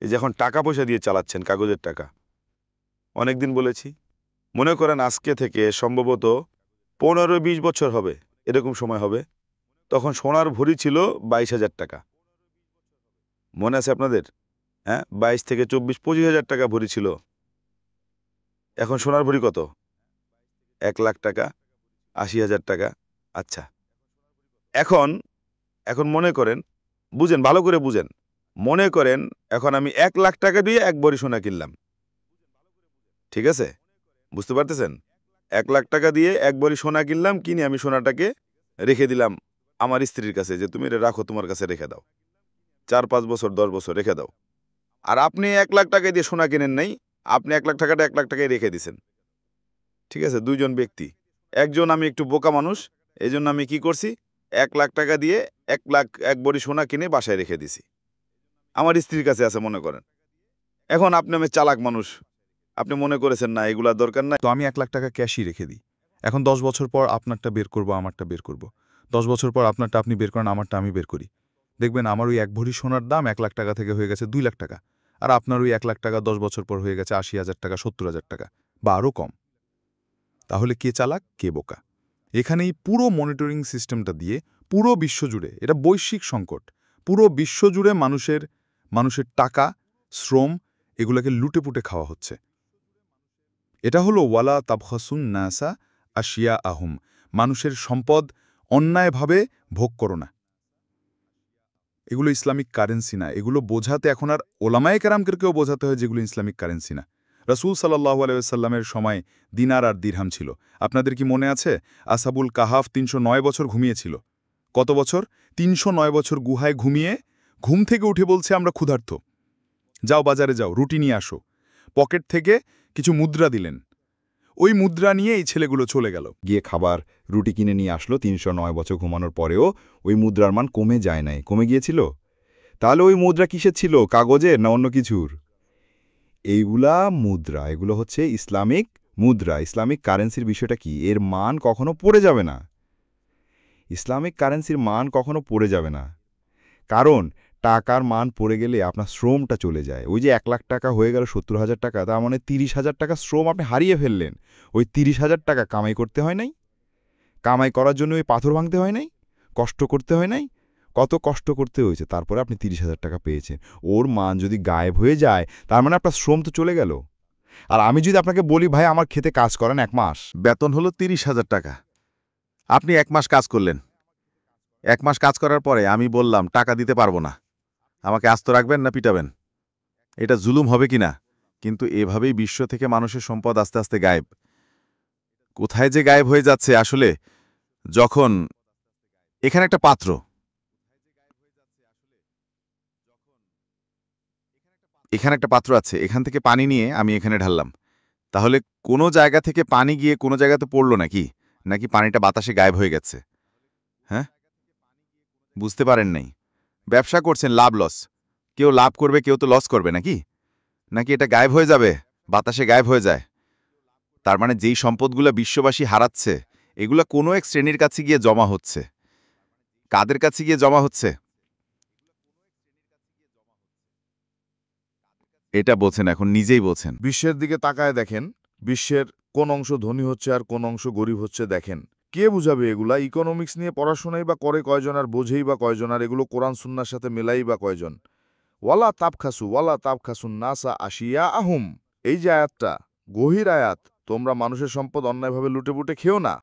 এই যে এখন টাকা পয়সা দিয়ে চালাচ্ছেন, কাগজের টাকা, অনেকদিন বলেছি, মনে করেন আজকে থেকে সম্ভবত 15-20 বছর হবে, এরকম সময় হবে, তখন সোনার ভরি ছিল 22,000 টাকা। মনে আছে আপনাদের? হ্যাঁ, 22 থেকে 24-25 হাজার টাকা ভরি ছিল। এখন সোনার ভরি কত? 1 লাখ টাকা, 80,000 টাকা। আচ্ছা, এখন এখন মনে করেন, বুঝেন, ভালো করে বুঝেন, মনে করেন এখন আমি 1 লাখ টাকা দিয়ে 1 ভরি সোনা কিনলাম। ঠিক আছে? বুঝতে পারতেছেন? 1 লাখ টাকা দিয়ে 1 ভরি সোনা কিনলাম, কিনে আমি সোনাটাকে রেখে দিলাম আমার স্ত্রীর কাছে, যে তুমি এটা রাখো, তোমার কাছে রেখে দাও, 4-5 বছর 10 বছর রেখে দাও। আর আপনি 1 লাখ টাকা দিয়ে সোনা কিনেন নাই, আপনি 1 লাখ টাকাটা 1 লাখ টাকায় রেখে দিছেন। ঠিক আছে? দুইজন ব্যক্তি। একজন, আমি একটু বোকা মানুষ, এই জন্য আমি কি করছি, 1 লাখ টাকা দিয়ে 1 ভরি সোনা কিনে বাসায় রেখে দিছি, আমার স্ত্রীর কাছে আছে মনে করেন। এখন আপনি, আমি চালাক মানুষ, আপনি মনে করেছেন না এগুলা দরকার নাই, তো আমি 1 লাখ টাকা ক্যাশই রেখে দিই। এখন 10 বছর পর আপনারটা বের করব, আমারটা বের করব। 10 বছর পর আপনারটা আপনি বের করেন, আমারটা আমি বের করি। দেখবেন আমার ওই 1 ভরি সোনার দাম 1 লাখ টাকা থেকে হয়ে গেছে 2 লাখ টাকা। আর আপনার ওই 1 লাখ টাকা 10 বছর পর হয়ে গেছে 80,000 টাকা, 70,000 টাকা বা আরও কম। তাহলে কে চালাক, কে বোকা? এখানেই পুরো মনিটরিং সিস্টেমটা দিয়ে পুরো বিশ্বজুড়ে, এটা বৈশ্বিক সংকট, পুরো বিশ্বজুড়ে মানুষের টাকা, শ্রম এগুলোকে লুটেপুটে খাওয়া হচ্ছে। এটা হলো ওয়ালা তাবখাসুন নাসা আশিয়া আহুম, মানুষের সম্পদ অন্যায়ভাবে ভোগ করো না। এগুলো ইসলামিক কারেন্সি না, এগুলো বোঝাতে এখন আর ওলামায়ে কেরামকেও বোঝাতে হয় যেগুলো ইসলামিক কারেন্সি না। রাসূল সাল্লাল্লাহু আলাইহি ওয়াসাল্লামের সময় দিনার আর দিরহাম ছিল। আপনাদের কি মনে আছে? আসহাবুল কাহাফ ৩০৯ বছর ঘুমিয়েছিল। কত বছর? ৩০৯ বছর গুহায় ঘুমিয়ে ঘুম থেকে উঠে বলছে, আমরা ক্ষুধার্ত, যাও বাজারে যাও, রুটি নিয়ে আসো। পকেট থেকে কিছু মুদ্রা দিলেন, ওই মুদ্রা নিয়ে এই ছেলেগুলো চলে গেল, গিয়ে খাবার রুটি কিনে নিয়ে আসলো। ৩০৯ বছর ঘুমানোর পরেও ওই মুদ্রার মান কমে যায় নাই, কমে গিয়েছিল। তাহলে ওই মুদ্রা কিসের ছিল? কাগজের না অন্য কিছুর? এইগুলা মুদ্রা, এগুলো হচ্ছে ইসলামিক মুদ্রা। ইসলামিক কারেন্সির বিষয়টা কি? এর মান কখনো পড়ে যাবে না। ইসলামিক কারেন্সির মান কখনো পড়ে যাবে না, কারণ টাকার মান পড়ে গেলে আপনার শ্রমটা চলে যায়। ওই যে 1 লাখ টাকা হয়ে গেল 70,000 টাকা, তার মানে 30,000 টাকা শ্রম আপনি হারিয়ে ফেললেন। ওই 30,000 টাকা কামাই করতে হয় নাই? কামাই করার জন্য ওই পাথর ভাঙতে হয় নাই? কষ্ট করতে হয় নাই? কত কষ্ট করতে হয়েছে, তারপরে আপনি 30,000 টাকা পেয়েছেন। ওর মান যদি গায়েব হয়ে যায়, তার মানে আপনার শ্রম তো চলে গেল। আর আমি যদি আপনাকে বলি, ভাই আমার খেতে কাজ করেন 1 মাস, বেতন হলো 30,000 টাকা, আপনি 1 মাস কাজ করলেন, 1 মাস কাজ করার পরে আমি বললাম টাকা দিতে পারবো না, আমাকে আস্ত রাখবেন না পিটাবেন? এটা জুলুম হবে কিনা? কিন্তু এভাবেই বিশ্ব থেকে মানুষের সম্পদ আস্তে আস্তে গায়েব। কোথায় যে গায়েব হয়ে যাচ্ছে আসলে, যখন এখানে একটা পাত্র, এখানে একটা পাত্র আছে, এখান থেকে পানি নিয়ে আমি এখানে ঢাললাম, তাহলে কোনো জায়গা থেকে পানি গিয়ে কোনো জায়গাতে পড়লো নাকি? নাকি পানিটা বাতাসে গায়েব হয়ে গেছে? হ্যাঁ, বুঝতে পারেন নাই। ব্যবসা করছেন, লাভ লস, কেউ লাভ করবে, কেউ তো লস করবে নাকি? নাকি এটা গায়েব হয়ে যাবে, বাতাসে গায়েব হয়ে যায়? তার মানে যেই সম্পদগুলো বিশ্ববাসী হারাচ্ছে, এগুলো কোনো এক শ্রেণীর কাছে গিয়ে জমা হচ্ছে। কাদের কাছে গিয়ে জমা হচ্ছে এটা বোঝেন, এখন নিজেই বোঝেন। বিশ্বের দিকে তাকায় দেখেন, বিশ্বের কোন অংশ ধনী হচ্ছে আর কোন অংশ গরিব হচ্ছে দেখেন। কে বুঝাবে এগুলা? ইকোনমিক্স নিয়ে পড়াশোনাই বা করে কয়জন, আর বোঝেই বা কয়জন, আর এগুলো কোরআন সুন্নাহর সাথে মেলাই বা কয়জন? ওয়ালা তাবখাসুন নাসা আশিয়া আহুম, এই যে আয়াতটা, গভীর আয়াত। তোমরা মানুষের সম্পদ অন্যায়ভাবে লুটেপুটে খেও না।